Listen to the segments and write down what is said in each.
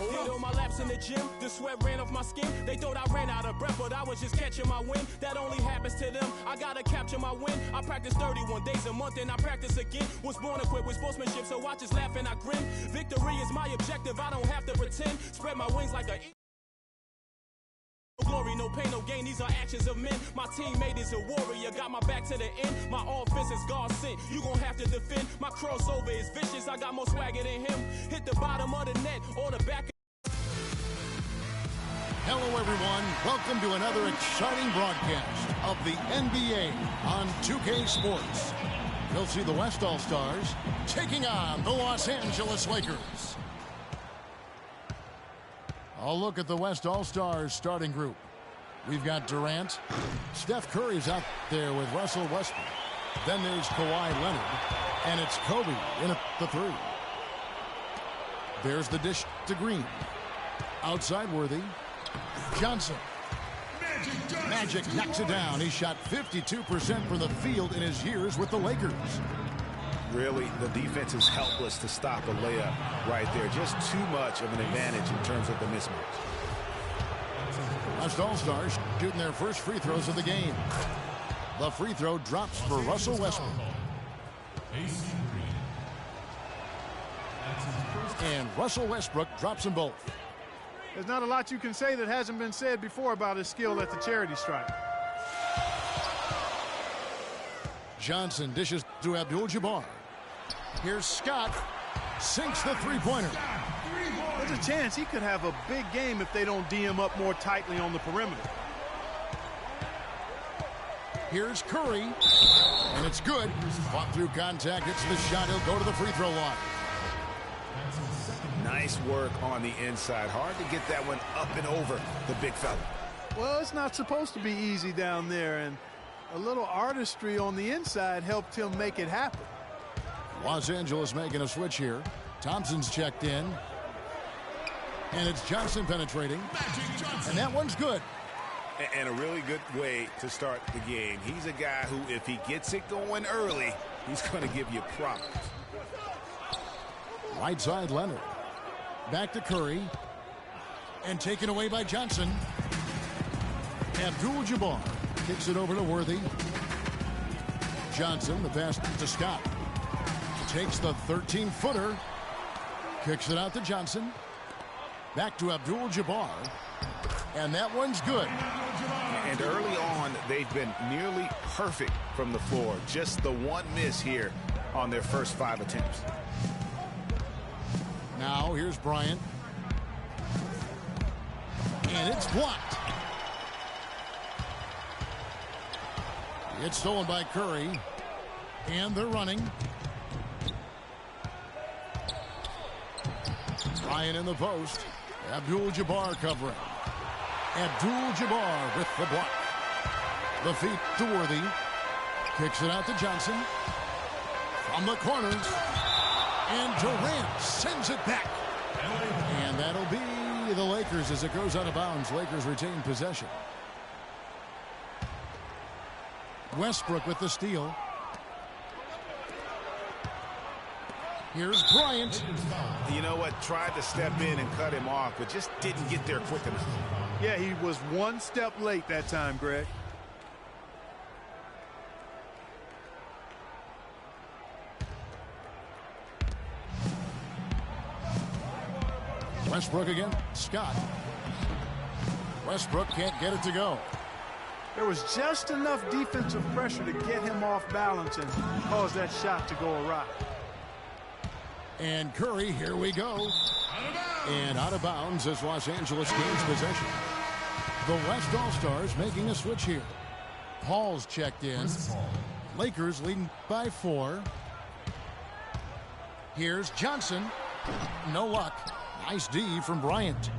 Hit all my laps in the gym, the sweat ran off my skin. They thought I ran out of breath, but I was just catching my wind. That only happens to them. I gotta capture my win. I practice 31 days a month and I practice again. Was born equipped with sportsmanship, so I just laugh and I grin. Victory is my objective, I don't have to pretend. Spread my wings like a glory, no pain, no gain, these are actions of men. My teammate is a warrior, got my back to the end. My offense is God sent, you gon' have to defend. My crossover is vicious, I got more swagger than him. Hit the bottom of the net or the back. Hello everyone, welcome to another exciting broadcast of the NBA on 2K Sports. You'll see the West All-Stars taking on the Los Angeles Lakers. I'll look at the West All-Stars starting group. We've got Durant. Steph Curry's out there with Russell Westbrook. Then there's Kawhi Leonard. And it's Kobe in at the 3. There's the dish to Green. Outside Worthy. Johnson. Magic knocks it down. He shot 52% from the field in his years with the Lakers. Really, the defense is helpless to stop a layup right there. Just too much of an advantage in terms of the mismatch. West All-Stars shooting their first free throws of the game. The free throw drops for Russell Westbrook. And Russell Westbrook drops them both. There's not a lot you can say that hasn't been said before about his skill at the charity stripe. Johnson dishes to Abdul-Jabbar. Here's Scott. Sinks the three-pointer. There's a chance he could have a big game if they don't D him up more tightly on the perimeter. Here's Curry. And it's good. Fought through contact. It's the shot. He'll go to the free throw line. Nice work on the inside. Hard to get that one up and over the big fella. Well, it's not supposed to be easy down there, and a little artistry on the inside helped him make it happen. Los Angeles making a switch here. Thompson's checked in. And it's Johnson penetrating. And that one's good. And a really good way to start the game. He's a guy who, if he gets it going early, he's going to give you problems. Right side Leonard. Back to Curry. And taken away by Johnson. Abdul-Jabbar kicks it over to Worthy. Johnson, the pass to Scott. Takes the 13-footer. Kicks it out to Johnson. Back to Abdul-Jabbar. And that one's good. And early on, they've been nearly perfect from the floor. Just the one miss here on their first 5 attempts. Now here's Bryant. And it's blocked. It's stolen by Curry. And they're running. Bryant in the post. Abdul-Jabbar covering. Abdul-Jabbar with the block. The feet to Worthy. Kicks it out to Johnson. From the corner. And Durant sends it back. And that'll be the Lakers as it goes out of bounds. Lakers retain possession. Westbrook with the steal. Here's Bryant. You know what? Tried to step in and cut him off, but just didn't get there quick enough. Yeah, he was one step late that time, Greg. Westbrook again. Scott. Westbrook can't get it to go. There was just enough defensive pressure to get him off balance and cause that shot to go awry. And Curry, here we go. And out of bounds as Los Angeles gains possession. The West All-Stars making a switch here. Paul's checked in. Lakers leading by 4. Here's Johnson. No luck. Nice D from Bryant.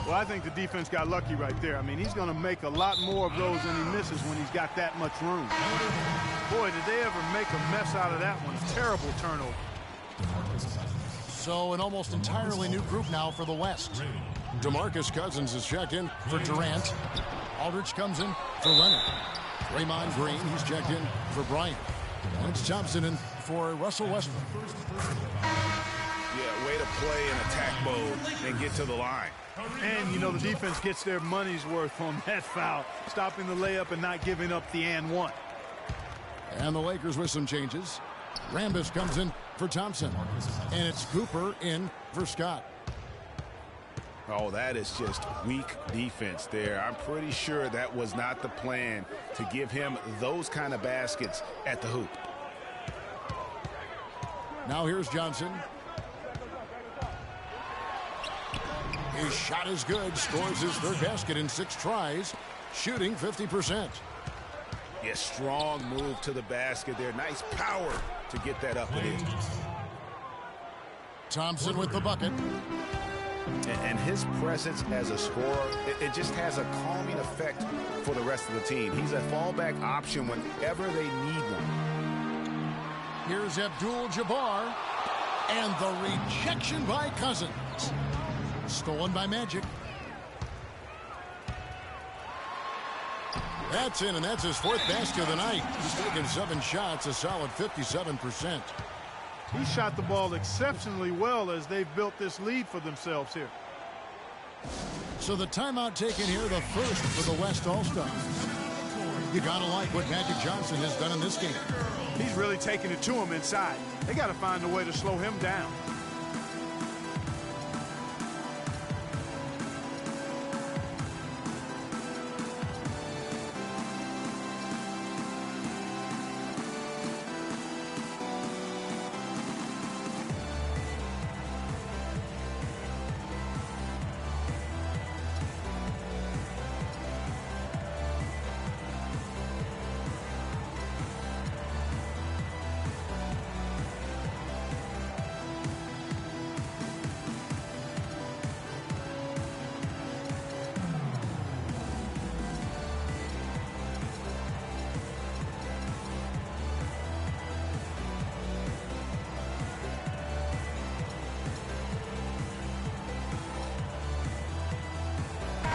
Well, I think the defense got lucky right there. I mean, he's going to make a lot more of those than he misses when he's got that much room. Boy, did they ever make a mess out of that one. Terrible turnover. So an almost entirely new group now for the West. DeMarcus Cousins is checked in for Durant. Aldridge comes in for Leonard. Draymond Green, he's checked in for Bryant. And it's Thompson in for Russell Westbrook. Yeah, way to play in attack mode and get to the line. And, you know, the defense gets their money's worth on that foul, stopping the layup and not giving up the and one. And the Lakers with some changes. Rambis comes in for Thompson. And it's Cooper in for Scott. Oh, that is just weak defense there. I'm pretty sure that was not the plan to give him those kind of baskets at the hoop. Now here's Johnson. His shot is good. Scores his third basket in 6 tries. Shooting 50%. Yeah, strong move to the basket there. Nice power to get that up and in. Thompson with the bucket. And his presence as a scorer, it just has a calming effect for the rest of the team. He's a fallback option whenever they need one. Here's Abdul-Jabbar. And the rejection by Cousins. Stolen by Magic. That's in, and that's his 4th basket of the night. He's taken 7 shots, a solid 57%. He shot the ball exceptionally well as they've built this lead for themselves here. So the timeout taken here, the first for the West All-Stars. You gotta like what Magic Johnson has done in this game. He's really taking it to him inside. They got to find a way to slow him down.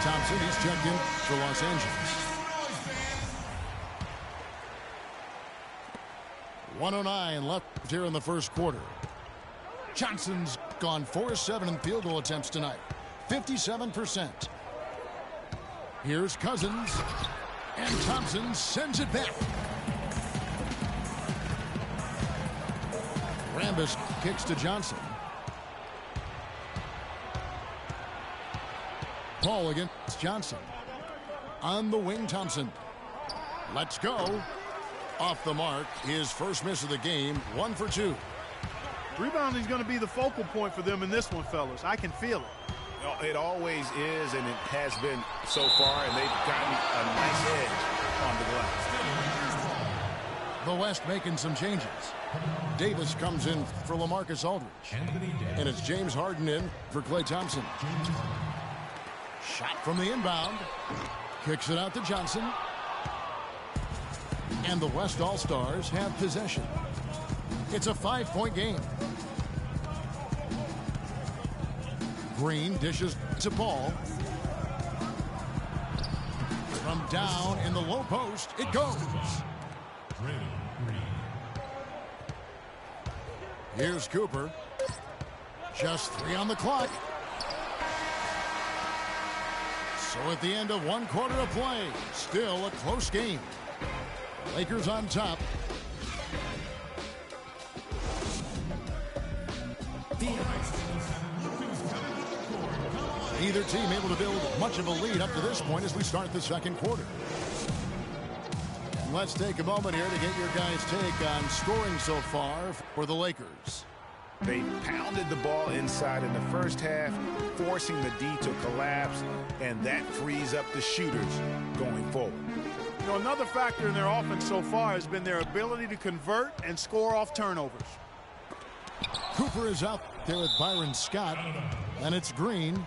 Thompson, he's checked in for Los Angeles. 1:09 left here in the first quarter. Johnson's gone 4-7 in field goal attempts tonight. 57%. Here's Cousins. And Thompson sends it back. Rambis kicks to Johnson. Paul against Johnson. On the wing, Thompson. Let's go. Off the mark. His first miss of the game. 1 for 2. Rebounding is going to be the focal point for them in this one, fellas. I can feel it. It always is, and it has been so far, and they've gotten a nice edge on the glass. The West making some changes. Davis comes in for LaMarcus Aldridge. And it's James Harden in for Klay Thompson. Shot from the inbound. Kicks it out to Johnson. And the West All-Stars have possession. It's a 5-point game. Green dishes to Paul. From down in the low post, it goes. Here's Cooper. Just 3 on the clock. So at the end of 1 quarter of play, still a close game. Lakers on top. Neither team able to build much of a lead up to this point as we start the second quarter. And let's take a moment here to get your guys' take on scoring so far for the Lakers. They pounded the ball inside in the first half, forcing the D to collapse, and that frees up the shooters going forward. You know, another factor in their offense so far has been their ability to convert and score off turnovers. Cooper is out there with Byron Scott, and it's Green,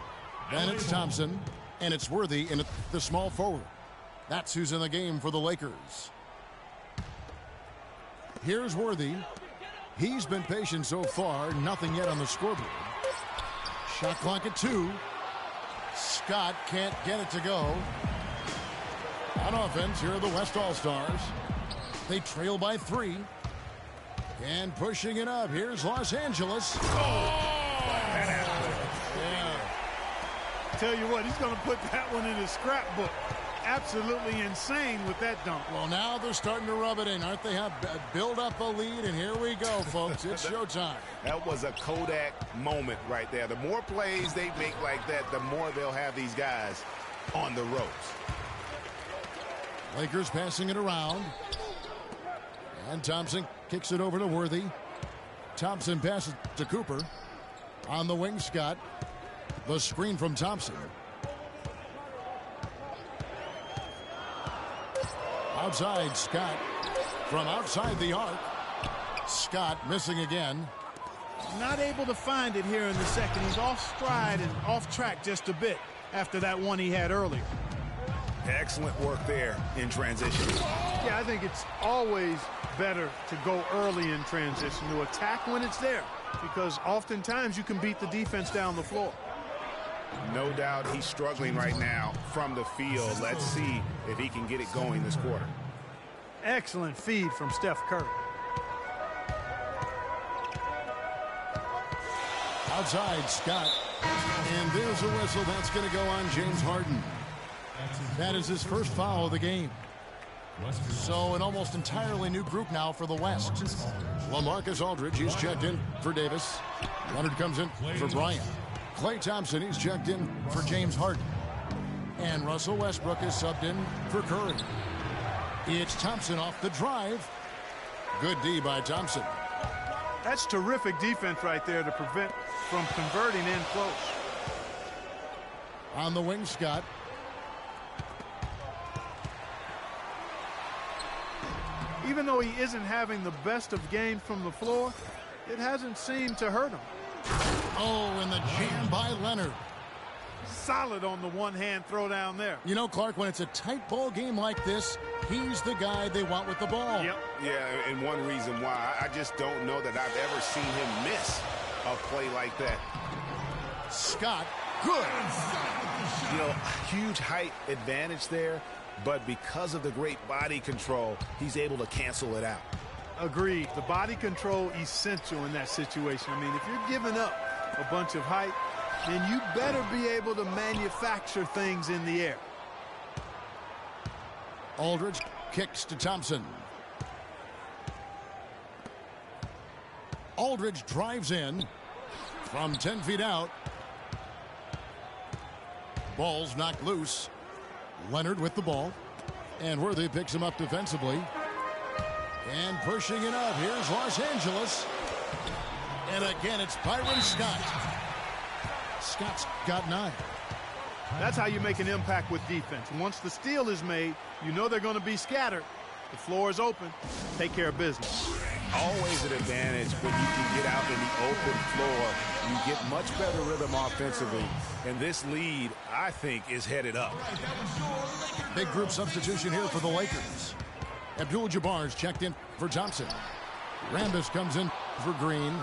then it's Thompson, and it's Worthy in the small forward. That's who's in the game for the Lakers. Here's Worthy. He's been patient so far, nothing yet on the scoreboard. Shot clock at 2. Scott can't get it to go. On offense, here are the West All-Stars. They trail by 3. And pushing it up, here's Los Angeles. Oh! tell you what, he's going to put that one in his scrapbook. Absolutely insane with that dunk. Well, now they're starting to rub it in, aren't they? Build up a lead, and here we go, folks. It's showtime. That was a Kodak moment right there. The more plays they make like that, the more they'll have these guys on the ropes. Lakers passing it around. And Thompson kicks it over to Worthy. Thompson passes to Cooper. On the wing, Scott. The screen from Thompson. Outside, Scott. From outside the arc. Scott missing again. Not able to find it here in the second. He's off stride and off track just a bit after that one he had earlier. Excellent work there in transition. Yeah, I think it's always better to go early in transition, to attack when it's there, because oftentimes you can beat the defense down the floor. No doubt he's struggling right now from the field. Let's see if he can get it going this quarter. Excellent feed from Steph Curry. Outside, Scott. And there's a whistle. That's going to go on James Harden. That is his first foul of the game. So an almost entirely new group now for the West. LaMarcus Aldridge, he's checked in for Davis. Leonard comes in for Bryant. Klay Thompson, he's checked in for James Harden. And Russell Westbrook is subbed in for Curry. It's Thompson off the drive. Good D by Thompson. That's terrific defense right there to prevent from converting in close. On the wing, Scott. Even though he isn't having the best of games from the floor, it hasn't seemed to hurt him. Oh, and the jam by Leonard. Solid on the one-hand throw down there. You know, Clark, when it's a tight ball game like this, he's the guy they want with the ball. Yep. Yeah, and one reason why, I just don't know that I've ever seen him miss a play like that. Scott, good. You know, huge height advantage there, but because of the great body control, he's able to cancel it out. Agreed. The body control essential in that situation. I mean, if you're giving up a bunch of height, then you better be able to manufacture things in the air. Aldridge kicks to Thompson. Aldridge drives in from 10 feet out. Ball's knocked loose. Leonard with the ball. And Worthy picks him up defensively. And pushing it up. Here's Los Angeles. And again, it's Byron Scott. Scott's got 9. That's how you make an impact with defense. Once the steal is made, you know they're going to be scattered. The floor is open. Take care of business. Always an advantage when you can get out in the open floor. You get much better rhythm offensively. And this lead, I think, is headed up. Big group substitution here for the Lakers. Abdul-Jabbar's checked in for Thompson. Rambis comes in for Green.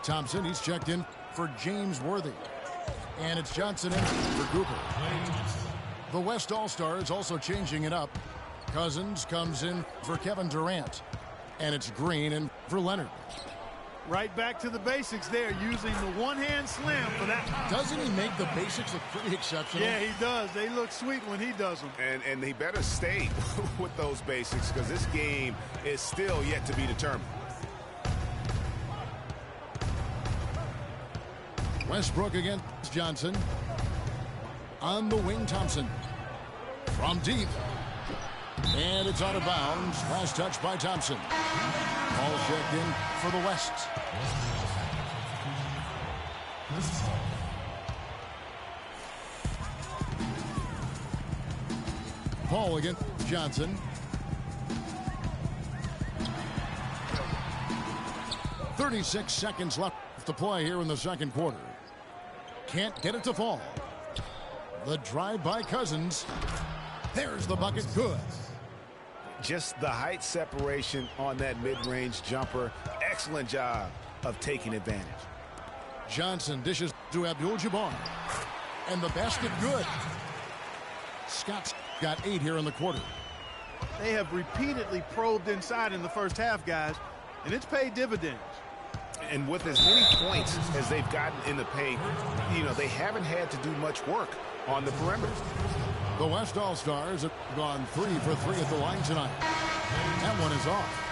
Thompson, he's checked in for James Worthy. And it's Johnson in for Cooper. The West All-Star is also changing it up. Cousins comes in for Kevin Durant. And it's Green in for Leonard. Right back to the basics there, using the one-hand slam for that. Doesn't he make the basics look pretty exceptional? Yeah, he does. They look sweet when he does them. And he better stay with those basics, because this game is still yet to be determined. Westbrook against Johnson. On the wing, Thompson. From deep. And it's out of bounds. Last touch by Thompson. Ball checked in for the West. Paul against Johnson. 36 seconds left to play here in the second quarter. Can't get it to fall. The drive by Cousins. There's the bucket. Good. Just the height separation on that mid-range jumper. Excellent job of taking advantage. Johnson dishes to Abdul-Jabbar. And the basket good. Scott's got 8 here in the quarter. They have repeatedly probed inside in the first half, guys, and it's paid dividends. And with as many points as they've gotten in the paint, you know, they haven't had to do much work on the perimeter. The West All-Stars have gone 3 for 3 at the line tonight. That one is off.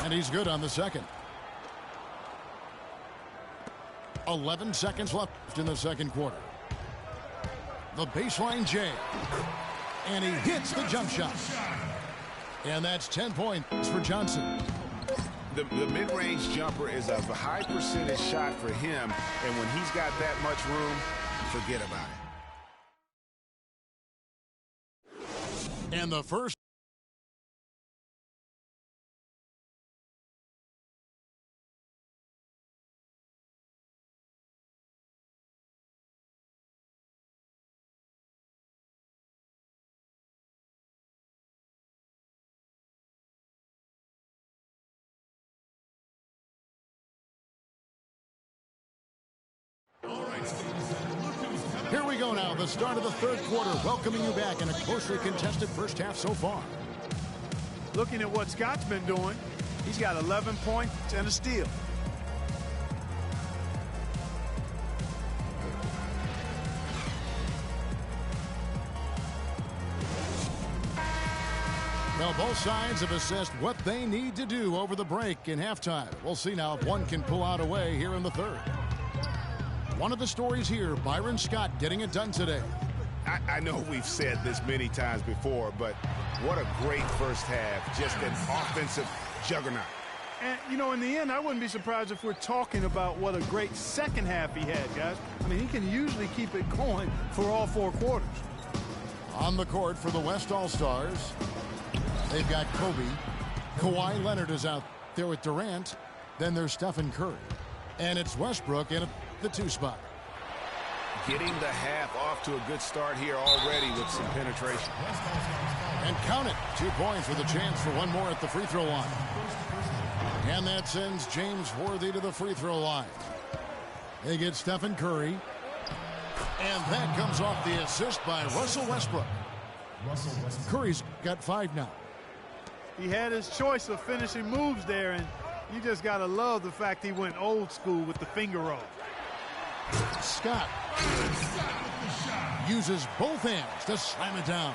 And he's good on the second. 11 seconds left in the second quarter. The baseline J. And he hits the jump shot. And that's 10 points for Johnson. The mid-range jumper is a high percentage shot for him, and when he's got that much room, forget about it. And the first. Here we go now, the start of the third quarter, welcoming you back in a closely contested first half so far. Looking at what Scott's been doing, he's got 11 points and a steal. Well, both sides have assessed what they need to do over the break in halftime. We'll see now if one can pull out a way here in the third. One of the stories here, Byron Scott getting it done today. I know we've said this many times before, but what a great first half. Just an offensive juggernaut. And, you know, in the end, I wouldn't be surprised if we're talking about what a great second half he had, guys. I mean, he can usually keep it going for all 4 quarters. On the court for the West All-Stars, they've got Kobe. Kawhi Leonard is out there with Durant. Then there's Stephen Curry. And it's Westbrook in the 2 spot. Getting the half off to a good start here already with some penetration. And count it. 2 points with a chance for one more at the free throw line. And that sends James Worthy to the free throw line. They get Stephen Curry. And that comes off the assist by Russell Westbrook. Curry's got 5 now. He had his choice of finishing moves there, and you just got to love the fact he went old school with the finger roll. Scott uses both hands to slam it down.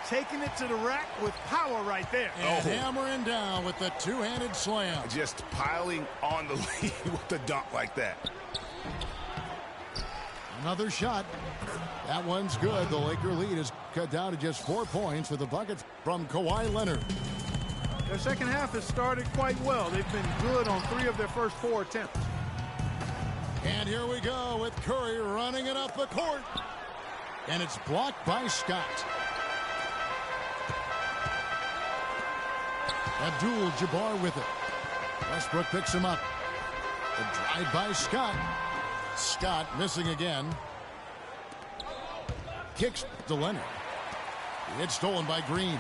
Taking it to the rack with power right there. And hammering down with the 2-handed slam. Just piling on the lead with the dunk like that. Another shot. That one's good. The Laker lead is cut down to just 4 points with a bucket from Kawhi Leonard. Their second half has started quite well. They've been good on 3 of their first 4 attempts. And here we go with Curry running it up the court. And it's blocked by Scott. Abdul-Jabbar with it. Westbrook picks him up. The drive by Scott. Scott missing again. Kicks to Leonard. It's stolen by Green.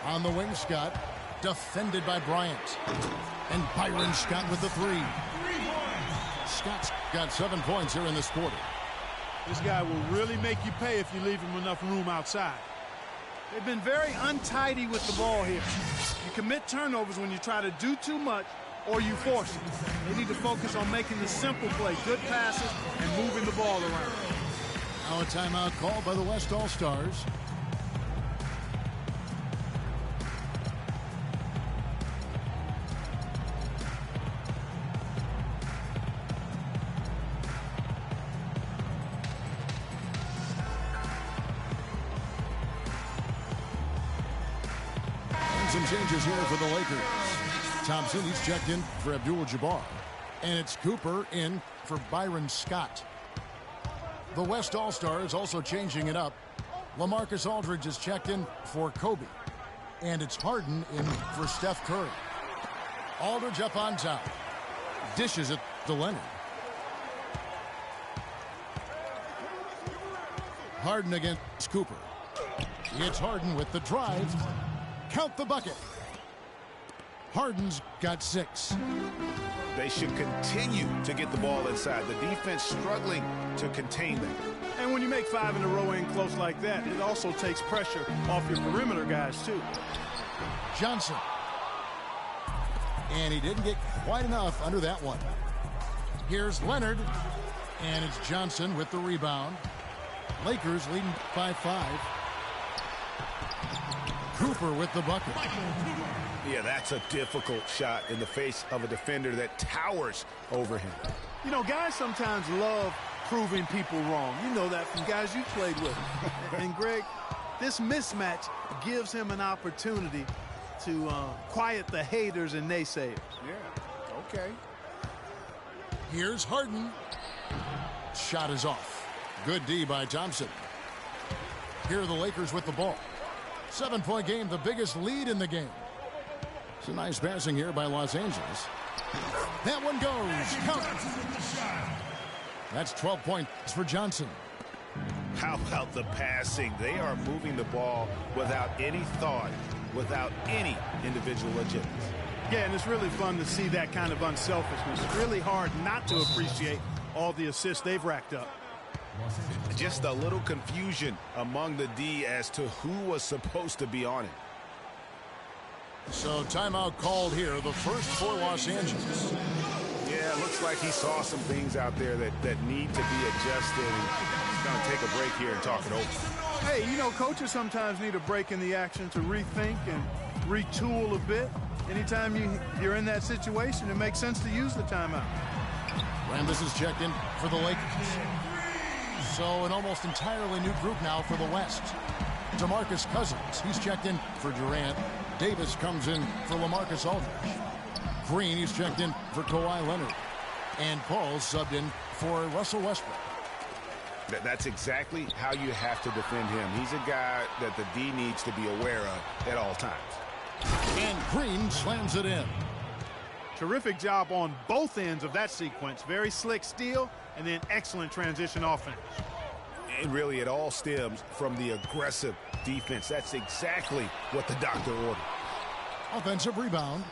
On the wing, Scott. Defended by Bryant. And Byron Scott with the 3. Scott's got 7 points here in this quarter. This guy will really make you pay if you leave him enough room outside. They've been very untidy with the ball here. You commit turnovers when you try to do too much or you force it. They need to focus on making the simple play, good passes, and moving the ball around. Now a timeout called by the West All-Stars. Some changes here for the Lakers. Thompson, he's checked in for Abdul-Jabbar. And it's Cooper in for Byron Scott. The West All-Stars also changing it up. LaMarcus Aldridge is checked in for Kobe. And it's Harden in for Steph Curry. Aldridge up on top. Dishes it to Leonard. Harden against Cooper. It's Harden with the drive. Count the bucket. Harden's got 6. They should continue to get the ball inside. The defense struggling to contain them. And when you make make 5 in a row in close like that, it also takes pressure off your perimeter guys, too. Johnson. And he didn't get quite enough under that one. Here's Leonard. And it's Johnson with the rebound. Lakers leading by 5. Cooper with the bucket. Yeah, that's a difficult shot in the face of a defender that towers over him. You know, guys sometimes love proving people wrong. You know that from guys you played with. And, Greg, this mismatch gives him an opportunity to quiet the haters and naysayers. Yeah, okay. Here's Harden. Shot is off. Good D by Thompson. Here are the Lakers with the ball. 7-point game, the biggest lead in the game. It's a nice passing here by Los Angeles. That one goes. Count. That's 12 points for Johnson. How about the passing? They are moving the ball without any thought, without any individual agenda. Yeah, and it's really fun to see that kind of unselfishness. Really hard not to appreciate all the assists they've racked up. Just a little confusion among the D as to who was supposed to be on it. So timeout called here, the first for Los Angeles. Yeah, it looks like he saw some things out there that need to be adjusted. And he's going to take a break here and talk it over. Hey, you know, coaches sometimes need a break in the action to rethink and retool a bit. Anytime you're in that situation, it makes sense to use the timeout. Rambis is checked in for the Lakers. So an almost entirely new group now for the West. DeMarcus Cousins, he's checked in for Durant. Davis comes in for LaMarcus Aldridge. Green, he's checked in for Kawhi Leonard. And Paul subbed in for Russell Westbrook. That's exactly how you have to defend him. He's a guy that the D needs to be aware of at all times. And Green slams it in. Terrific job on both ends of that sequence. Very slick steal and then excellent transition offense. And really, it all stems from the aggressive defense. That's exactly what the doctor ordered. Offensive rebound.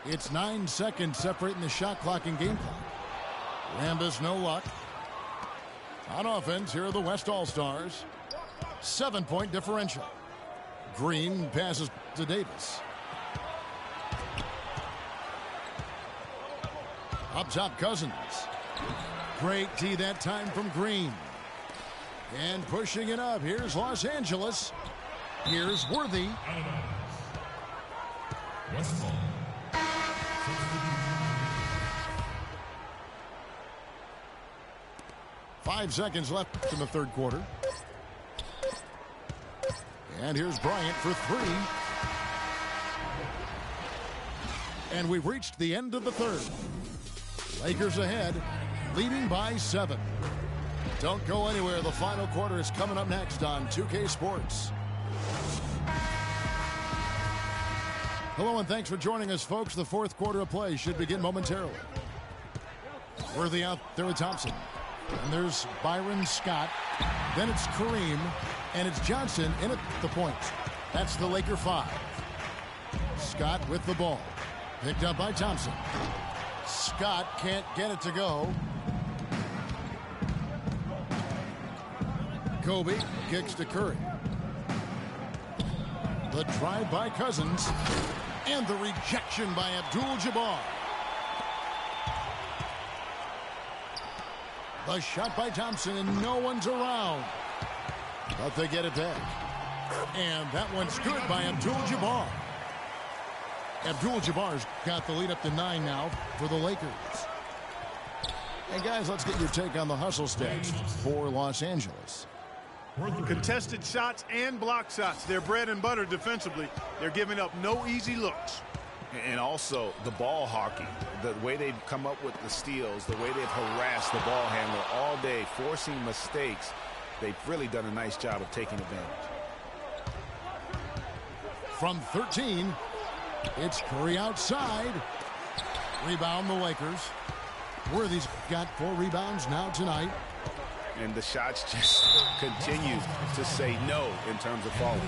It's 9 seconds separating the shot clock and game clock. Rambis, no luck. On offense, here are the West All-Stars. 7-point differential. Green passes to Davis. Up top, Cousins. Great D that time from Green. And pushing it up, here's Los Angeles. Here's Worthy. 5 seconds left in the third quarter. And here's Bryant for 3. And we've reached the end of the third. Lakers ahead, leading by 7. Don't go anywhere. The final quarter is coming up next on 2K Sports. Hello and thanks for joining us, folks. The fourth quarter of play should begin momentarily. Worthy out there with Thompson. And there's Byron Scott. Then it's Kareem. And it's Johnson in at the point. That's the Laker 5. Scott with the ball. Picked up by Thompson. Scott can't get it to go. Kobe kicks to Curry. The drive by Cousins. And the rejection by Abdul-Jabbar. The shot by Thompson, and no one's around. But they get it back. And that one's good by Abdul-Jabbar. Abdul-Jabbar's got the lead up to 9 now for the Lakers. And guys, let's get your take on the hustle stats for Los Angeles. Contested shots and block shots. They're bread and butter defensively. They're giving up no easy looks. And also the ball hawking, the way they've come up with the steals, the way they've harassed the ball handler all day, forcing mistakes. They've really done a nice job of taking advantage. From 13, it's Curry outside. Rebound the Lakers. Worthy's got 4 rebounds now tonight. And the shots just continue to say no in terms of falling.